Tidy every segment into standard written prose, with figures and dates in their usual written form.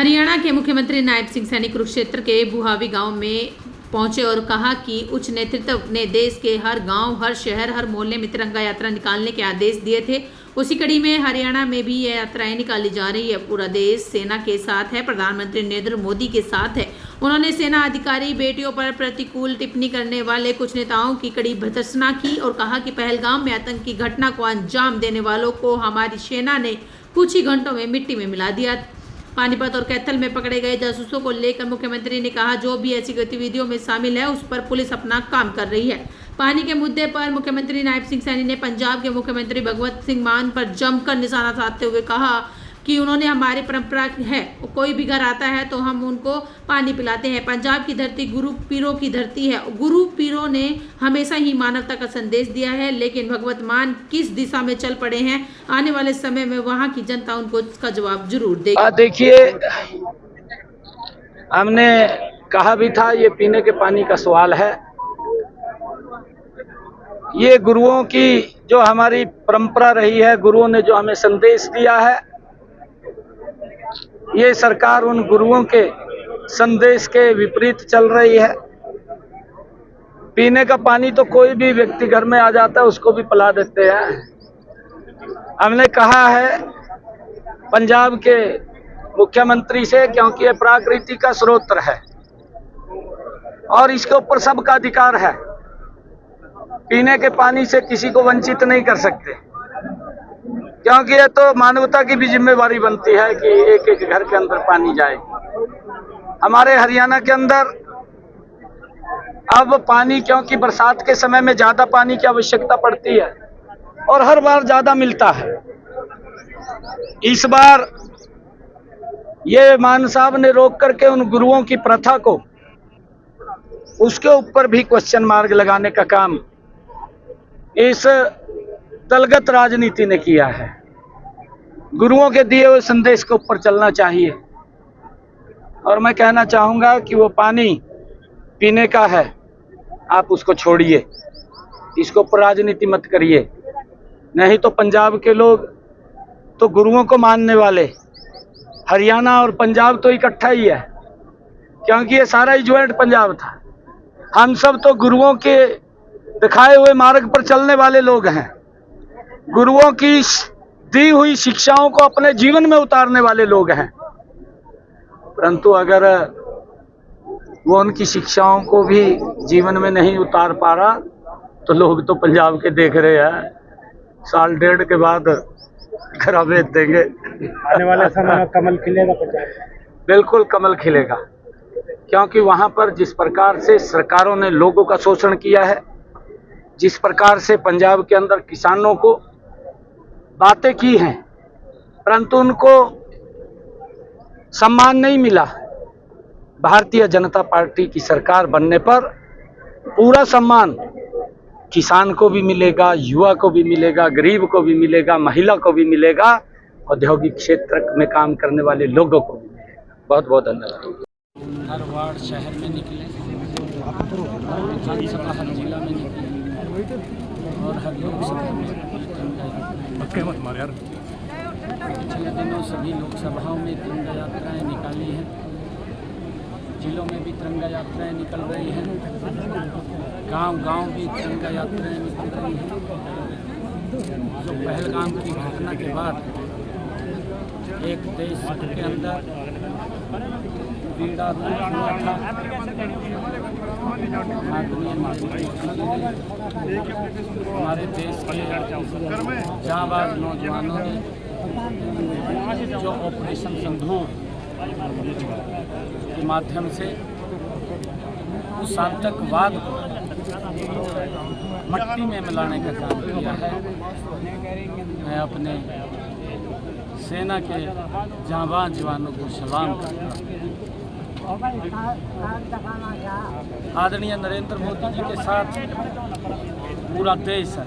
हरियाणा के मुख्यमंत्री नायब सिंह सैनी कुरुक्षेत्र के बुहावी गांव में पहुंचे और कहा कि उच्च नेतृत्व ने देश के हर गांव, हर शहर, हर मोहल्ले में तिरंगा यात्रा निकालने के आदेश दिए थे। उसी कड़ी में हरियाणा में भी ये यात्राएं निकाली जा रही है। पूरा देश सेना के साथ है, प्रधानमंत्री नरेंद्र मोदी के साथ है। उन्होंने सेना अधिकारी बेटियों पर प्रतिकूल टिप्पणी करने वाले कुछ नेताओं की कड़ी भर्त्सना की और कहा कि पहलगाम में आतंकी घटना को अंजाम देने वालों को हमारी सेना ने कुछ ही घंटों में मिट्टी में मिला दिया। पानीपत और कैथल में पकड़े गए जासूसों को लेकर मुख्यमंत्री ने कहा, जो भी ऐसी गतिविधियों में शामिल है उस पर पुलिस अपना काम कर रही है। पानी के मुद्दे पर मुख्यमंत्री नायब सिंह सैनी ने पंजाब के मुख्यमंत्री भगवंत सिंह मान पर जमकर निशाना साधते हुए कहा कि उन्होंने हमारी परंपरा है, कोई भी घर आता है तो हम उनको पानी पिलाते हैं। पंजाब की धरती गुरु पीरों की धरती है। गुरु पीरों ने हमेशा ही मानवता का संदेश दिया है, लेकिन भगवंत मान किस दिशा में चल पड़े हैं, आने वाले समय में वहां की जनता उनको इसका जवाब जरूर देगी। देखिए, हमने कहा भी था ये पीने के पानी का सवाल है। ये गुरुओं की जो हमारी परंपरा रही है, गुरुओं ने जो हमें संदेश दिया है, ये सरकार उन गुरुओं के संदेश के विपरीत चल रही है। पीने का पानी तो कोई भी व्यक्ति घर में आ जाता है उसको भी पिला देते हैं। हमने कहा है पंजाब के मुख्यमंत्री से, क्योंकि ये प्राकृतिक का स्रोत है और इसके ऊपर सबका अधिकार है। पीने के पानी से किसी को वंचित नहीं कर सकते, क्योंकि ये तो मानवता की भी जिम्मेवारी बनती है कि एक एक घर के अंदर पानी जाए। हमारे हरियाणा के अंदर अब पानी, क्योंकि बरसात के समय में ज्यादा पानी की आवश्यकता पड़ती है और हर बार ज्यादा मिलता है। इस बार ये मान साहब ने रोक करके उन गुरुओं की प्रथा को, उसके ऊपर भी क्वेश्चन मार्क लगाने का काम इस दलगत राजनीति ने किया है। गुरुओं के दिए हुए संदेश के ऊपर चलना चाहिए और मैं कहना चाहूंगा कि वो पानी पीने का है, आप उसको छोड़िए, इसके ऊपर राजनीति मत करिए। नहीं तो पंजाब के लोग तो गुरुओं को मानने वाले, हरियाणा और पंजाब तो इकट्ठा ही है, क्योंकि ये सारा ही ज्वाइंट पंजाब था। हम सब तो गुरुओं के दिखाए हुए मार्ग पर चलने वाले लोग हैं, गुरुओं की दी हुई शिक्षाओं को अपने जीवन में उतारने वाले लोग हैं। परंतु अगर वो उनकी शिक्षाओं को भी जीवन में नहीं उतार पा रहा तो लोग तो पंजाब के देख रहे हैं, साल डेढ़ के बाद घर भेज देंगे। आने वाले समय में कमल खिलेगा पंजाब? बिल्कुल कमल खिलेगा, क्योंकि वहां पर जिस प्रकार से सरकारों ने लोगों का शोषण किया है, जिस प्रकार से पंजाब के अंदर किसानों को बातें की हैं, परंतु उनको सम्मान नहीं मिला। भारतीय जनता पार्टी की सरकार बनने पर पूरा सम्मान किसान को भी मिलेगा, युवा को भी मिलेगा, गरीब को भी मिलेगा, महिला को भी मिलेगा, औद्योगिक क्षेत्र में काम करने वाले लोगों को भी मिलेगा। बहुत बहुत धन्यवाद। हर वार्ड शहर में निकले, विधानसभा हर जिला में निकले और हर लोकसभा में। पिछले दिनों सभी लोकसभाओं में तिरंगा यात्राएं निकाली हैं, जिलों में भी तिरंगा यात्राएं निकल रही हैं, गांव-गांव भी तिरंगा यात्राएं निकल रही हैं। जो पहलगाम की घटना के बाद एक देश के अंदर पीड़ा हुआ था, हमारे देश के जांबाज नौजवानों ने जो ऑपरेशन सिंदूर के माध्यम से उस आतंकवाद को मट्टी में मिलाने का काम किया है। मैं अपने सेना के जांबाज जवानों को सलाम करता हूँ। आदरणीय नरेंद्र मोदी जी के साथ पूरा देश है,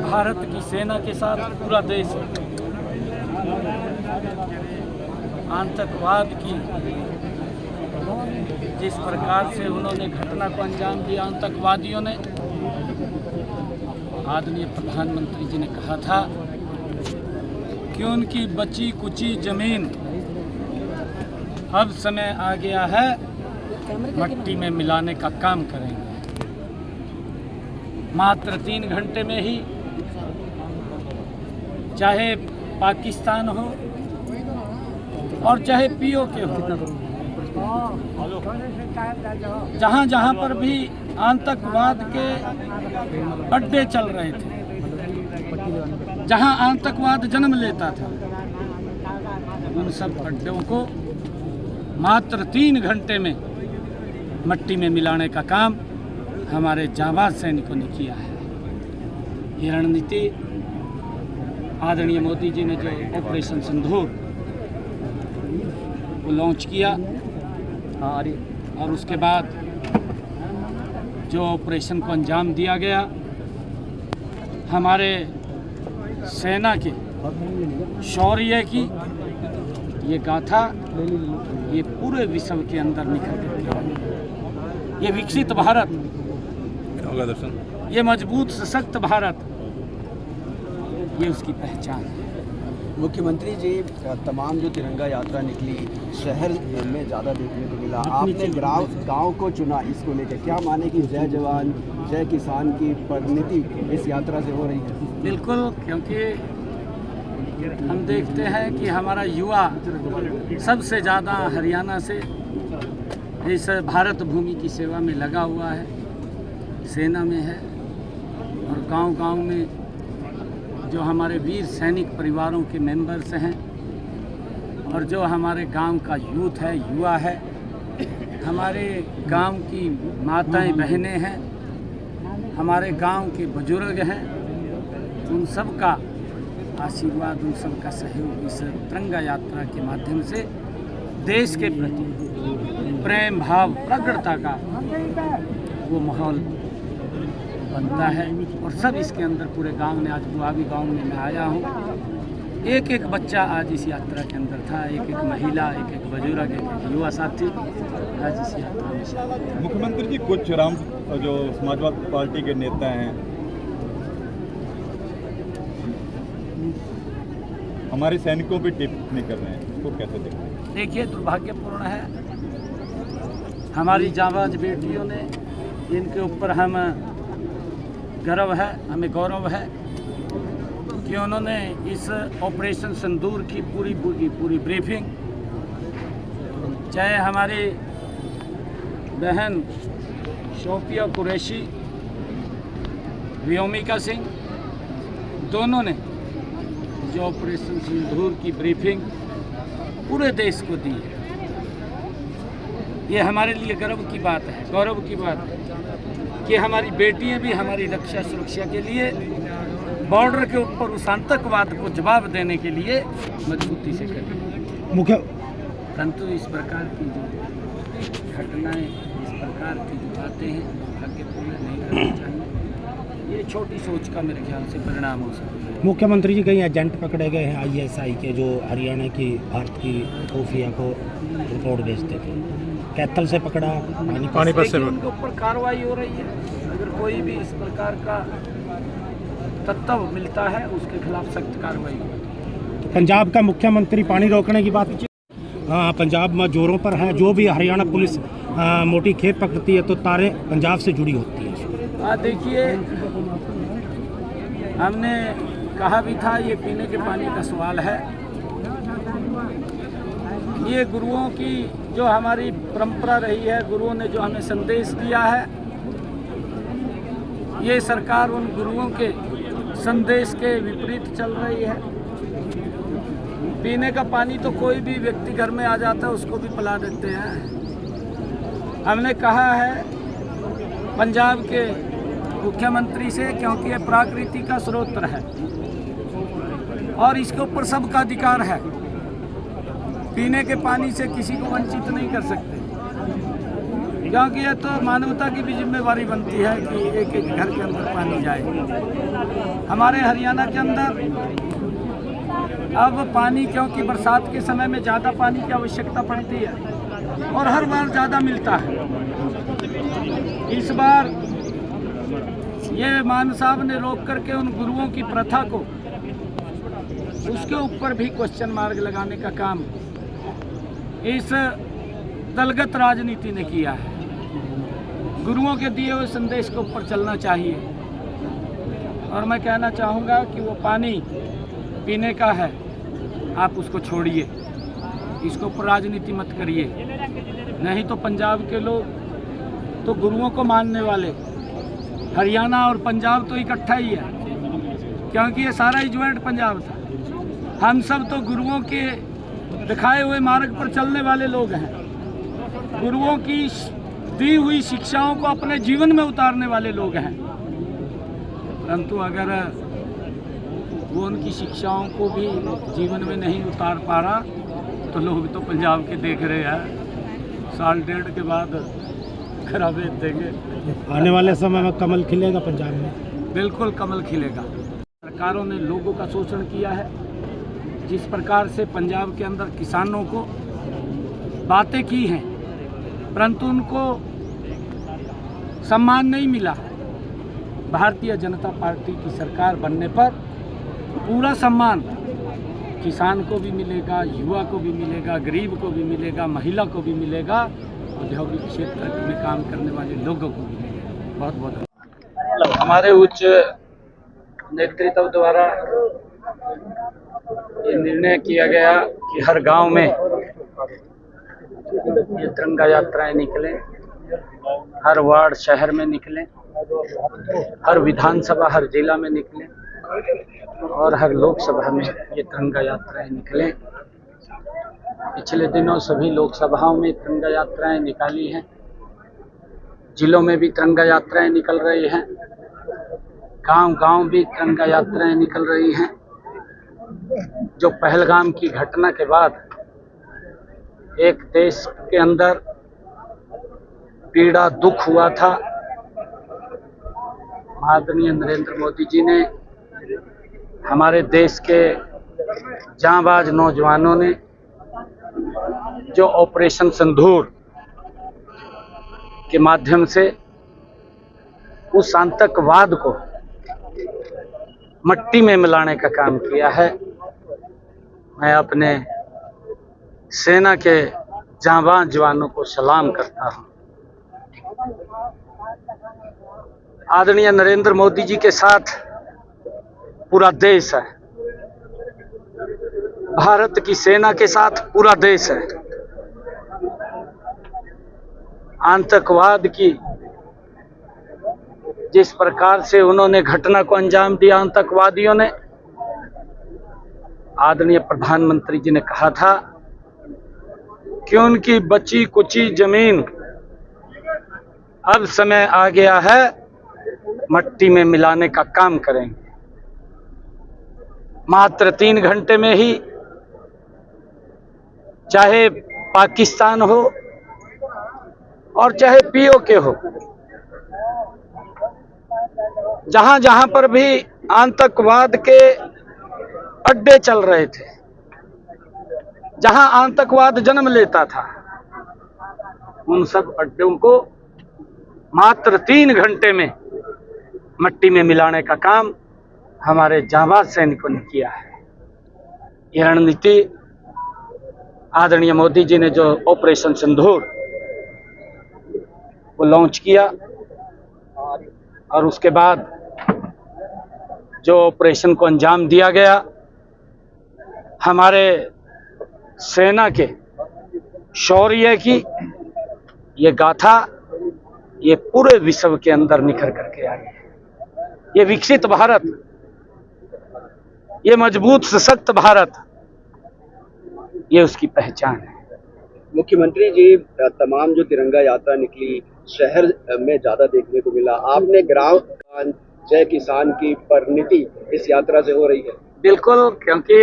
भारत की सेना के साथ पूरा देश है। आतंकवाद की जिस प्रकार से उन्होंने घटना को अंजाम दिया, आतंकवादियों ने, आदरणीय प्रधानमंत्री जी ने कहा था कि कि उनकी बची कुची जमीन अब समय आ गया है मट्टी में मिलाने का काम करेंगे। मात्र 3 घंटे में ही, चाहे पाकिस्तान हो और चाहे पीओके हो, जहाँ जहाँ पर भी आतंकवाद के अड्डे चल रहे थे, जहाँ आतंकवाद जन्म लेता था, उन सब अड्डों को मात्र 3 घंटे में मट्टी में मिलाने का काम हमारे जांबाज सैनिकों ने किया है। ये रणनीति आदरणीय मोदी जी ने जो ऑपरेशन सिंदूर को लॉन्च किया और उसके बाद जो ऑपरेशन को अंजाम दिया गया, हमारे सेना के शौर्य की ये गाथा ये पूरे विश्व के अंदर निकल गई। ये विकसित भारत, ये मजबूत सशक्त भारत, ये उसकी पहचान है। मुख्यमंत्री जी, तमाम जो तिरंगा यात्रा निकली शहर में ज़्यादा देखने को मिला, आपने गांव को चुना, इसको लेकर क्या माने कि जय जवान जय किसान की परिणति इस यात्रा से हो रही है? बिल्कुल, क्योंकि हम देखते हैं कि हमारा युवा सबसे ज़्यादा हरियाणा से इस भारत भूमि की सेवा में लगा हुआ है, सेना में है, और गांव-गांव में जो हमारे वीर सैनिक परिवारों के मेंबर्स हैं और जो हमारे गांव का यूथ है, युवा है, हमारे गांव की माताएं बहनें हैं, हमारे गांव के बुजुर्ग हैं, उन सब का आशीर्वाद, उन सब का सहयोग इस तिरंगा यात्रा के माध्यम से देश के प्रति प्रेम भाव प्रगटता का वो माहौल बनता है। और सब इसके अंदर पूरे गांव ने, आज बुहावी गांव में मैं आया हूं, एक एक बच्चा आज इस यात्रा के अंदर था, एक एक महिला, एक एक बुजुर्ग, एक एक युवा साथी आज इस यात्रा में शामिल। मुख्यमंत्री जी, कुछ जो समाजवादी पार्टी के नेता हैं हमारे सैनिकों पे टिप्पणी कर रहे हैं, इसको कैसे देखते हैं? देखिए, दुर्भाग्यपूर्ण है। हमारी जांबाज बेटियों ने, इनके ऊपर हम गर्व है, हमें गौरव है कि उन्होंने इस ऑपरेशन सिंदूर की पूरी ब्रीफिंग, चाहे हमारी बहन शोफिया कुरैशी, व्योमिका सिंह, दोनों ने जो ऑपरेशन सिंदूर की ब्रीफिंग पूरे देश को दी है। ये हमारे लिए गर्व की बात है, गौरव की बात है कि हमारी बेटियां भी हमारी रक्षा सुरक्षा के लिए बॉर्डर के ऊपर उस आतंकवाद को जवाब देने के लिए मजबूती से कर रही है। परंतु इस प्रकार की जो घटनाएं, इस प्रकार की जो बातें हैं, दुर्भाग्यपूर्ण नहीं करनी चाहिए। ये छोटी सोच का मेरे ख्याल से परिणाम हो सकता है। मुख्यमंत्री जी, कई एजेंट पकड़े गए हैं ISI के, जो हरियाणा की भारत की खुफिया को रिपोर्ट भेजते थे। कैथल से पकड़ा, पानीपत से उनके ऊपर कार्रवाई हो रही है। अगर कोई भी इस प्रकार का तत्व मिलता है, उसके खिलाफ सख्त कार्रवाई होगी। पंजाब का मुख्यमंत्री पानी रोकने की बात, हाँ, पंजाब में जोरों पर है। जो भी हरियाणा पुलिस मोटी खेप पकड़ती है तो तारे पंजाब से जुड़ी होती है। देखिए, हमने कहा भी था, ये पीने के पानी का सवाल है। ये गुरुओं की जो हमारी परंपरा रही है, गुरुओं ने जो हमें संदेश दिया है, ये सरकार उन गुरुओं के संदेश के विपरीत चल रही है। पीने का पानी तो कोई भी व्यक्ति घर में आ जाता है, उसको भी पिला देते हैं। हमने कहा है पंजाब के मुख्यमंत्री से, क्योंकि ये प्राकृतिक का स्रोत है और इसके ऊपर सबका अधिकार है। पीने के पानी से किसी को वंचित नहीं कर सकते, क्योंकि ये तो मानवता की भी जिम्मेवारी बनती है कि एक एक घर के अंदर पानी जाए। हमारे हरियाणा के अंदर अब पानी, क्योंकि बरसात के समय में ज़्यादा पानी की आवश्यकता पड़ती है और हर बार ज़्यादा मिलता है। इस बार ये मान साहब ने रोक करके उन गुरुओं की प्रथा को उसके ऊपर भी क्वेश्चन मार्क लगाने का काम इस दलगत राजनीति ने किया है। गुरुओं के दिए हुए संदेश के ऊपर चलना चाहिए। और मैं कहना चाहूँगा कि वो पानी पीने का है, आप उसको छोड़िए, इसके ऊपर राजनीति मत करिए। नहीं तो पंजाब के लोग तो गुरुओं को मानने वाले, हरियाणा और पंजाब तो इकट्ठा ही है, क्योंकि ये सारा ही ज्वाइंट पंजाब था। हम सब तो गुरुओं के दिखाए हुए मार्ग पर चलने वाले लोग हैं, गुरुओं की दी हुई शिक्षाओं को अपने जीवन में उतारने वाले लोग हैं। परंतु अगर वो उनकी शिक्षाओं को भी जीवन में नहीं उतार पा रहा तो लोग तो पंजाब के देख रहे हैं, साल डेढ़ के बाद खराबे देंगे। आने वाले समय में कमल खिलेगा पंजाब में? बिल्कुल कमल खिलेगा। सरकारों ने लोगों का शोषण किया है। जिस प्रकार से पंजाब के अंदर किसानों को बातें की हैं, परंतु उनको सम्मान नहीं मिला। भारतीय जनता पार्टी की सरकार बनने पर पूरा सम्मान किसान को भी मिलेगा, युवा को भी मिलेगा, गरीब को भी मिलेगा, महिला को भी मिलेगा, औद्योगिक क्षेत्र में काम करने वाले लोगों को भी मिलेगा। बहुत बहुत हमारे उच्च नेतृत्व द्वारा ये निर्णय किया गया कि हर गांव में ये तिरंगा यात्राएं निकलें, हर वार्ड शहर में निकलें, हर विधानसभा हर जिला में निकलें और हर लोकसभा में ये तिरंगा यात्राएं निकलें। पिछले दिनों सभी लोकसभाओं में तिरंगा यात्राएं निकाली हैं, जिलों में भी तिरंगा यात्राएं निकल रही हैं, गांव-गांव भी तिरंगा यात्राएं निकल रही हैं। जो पहलगाम की घटना के बाद एक देश के अंदर पीड़ा दुख हुआ था, आदरणीय नरेंद्र मोदी जी ने, हमारे देश के जांबाज नौजवानों ने जो ऑपरेशन सिंदूर के माध्यम से उस आतंकवाद को मट्टी में मिलाने का काम किया है। मैं अपने सेना के जांबाज जवानों को सलाम करता हूं। आदरणीय नरेंद्र मोदी जी के साथ पूरा देश है, भारत की सेना के साथ पूरा देश है। आतंकवाद की जिस प्रकार से उन्होंने घटना को अंजाम दिया, आतंकवादियों ने, आदरणीय प्रधानमंत्री जी ने कहा था कि उनकी बची कुची जमीन अब समय आ गया है, मट्टी में मिलाने का काम करेंगे। मात्र 3 घंटे में ही, चाहे पाकिस्तान हो और चाहे पीओके हो, जहां जहां पर भी आतंकवाद के अड्डे चल रहे थे, जहां आतंकवाद जन्म लेता था, उन सब अड्डों को मात्र 3 घंटे में मट्टी में मिलाने का काम हमारे जांबाज सैनिकों ने किया है। यह रणनीति आदरणीय मोदी जी ने जो ऑपरेशन सिंदूर को लॉन्च किया और उसके बाद जो ऑपरेशन को अंजाम दिया गया, हमारे सेना के शौर्य की ये गाथा ये पूरे विश्व के अंदर निखर करके आई है। ये विकसित भारत, ये मजबूत सशक्त भारत, ये उसकी पहचान है। मुख्यमंत्री जी, तमाम जो तिरंगा यात्रा निकली शहर में ज़्यादा देखने को मिला। आपने ग्राम जय किसान की परिणति इस यात्रा से हो रही है? बिल्कुल, क्योंकि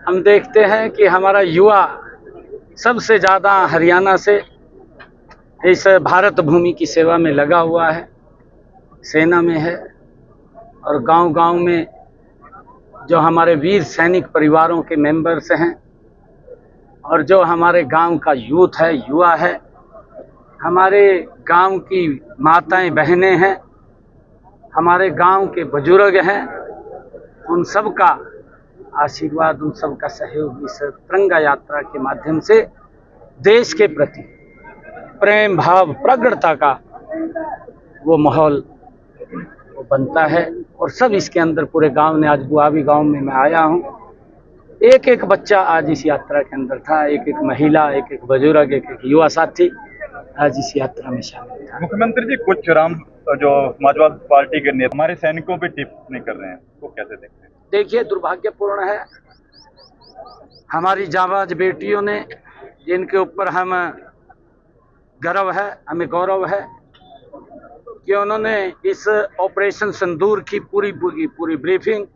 हम देखते हैं कि हमारा युवा सबसे ज़्यादा हरियाणा से इस भारत भूमि की सेवा में लगा हुआ है, सेना में है, और गांव-गांव में जो हमारे वीर सैनिक परिवारों के मेंबर्स हैं और जो हमारे गांव का यूथ है, युवा है, हमारे गांव की माताएं बहनें हैं, हमारे गांव के बुजुर्ग हैं, उन सब का आशीर्वाद, उन सब का सहयोग इस तिरंगा यात्रा के माध्यम से देश के प्रति प्रेम भाव प्रगाढ़ता का वो माहौल वो बनता है। और सब इसके अंदर पूरे गांव ने, आज बुहावी गांव में मैं आया हूं, एक एक बच्चा आज इस यात्रा के अंदर था, एक एक महिला, एक एक बुजुर्ग, एक एक युवा साथी आज इस यात्रा में शामिल था। मुख्यमंत्री जी, कुछ जो समाजवादी पार्टी के नेता हमारे सैनिकों पे टिप्पणी कर रहे हैं, वो कैसे देखते हैं? देखिए, दुर्भाग्यपूर्ण है, हमारी जाबाज बेटियों ने, जिनके ऊपर हम गर्व है, हमें गौरव है कि उन्होंने इस ऑपरेशन सिंदूर की पूरी ब्रीफिंग,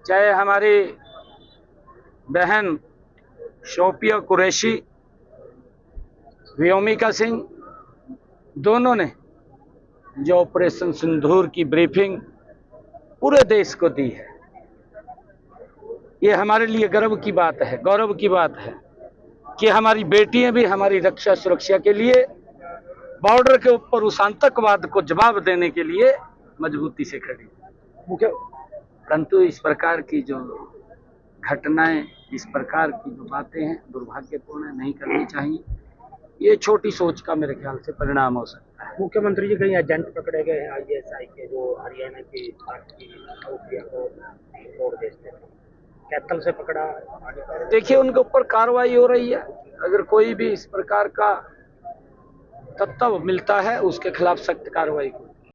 चाहे हमारी बहन शोपिया कुरैशी, व्योमिका सिंह, दोनों ने जो ऑपरेशन सिंदूर की ब्रीफिंग पूरे देश को दी है, ये हमारे लिए गर्व की बात है, गौरव की बात है कि हमारी बेटियां भी हमारी रक्षा सुरक्षा के लिए बॉर्डर के ऊपर उस आतंकवाद को जवाब देने के लिए मजबूती से खड़ी। परंतु इस प्रकार की जो घटनाएं, इस प्रकार की जो बातें हैं, दुर्भाग्यपूर्ण है, नहीं करनी चाहिए। ये छोटी सोच का मेरे ख्याल से परिणाम हो सकता है। मुख्यमंत्री जी, कहीं एजेंट पकड़े गए हैं आईएसआई के जो हरियाणा की पार्टी को तोड़ देते हैं, कैथल से पकड़ा? देखिए, उनके ऊपर कार्रवाई हो रही है। अगर कोई भी इस प्रकार का तत्व मिलता है, उसके खिलाफ सख्त कार्रवाई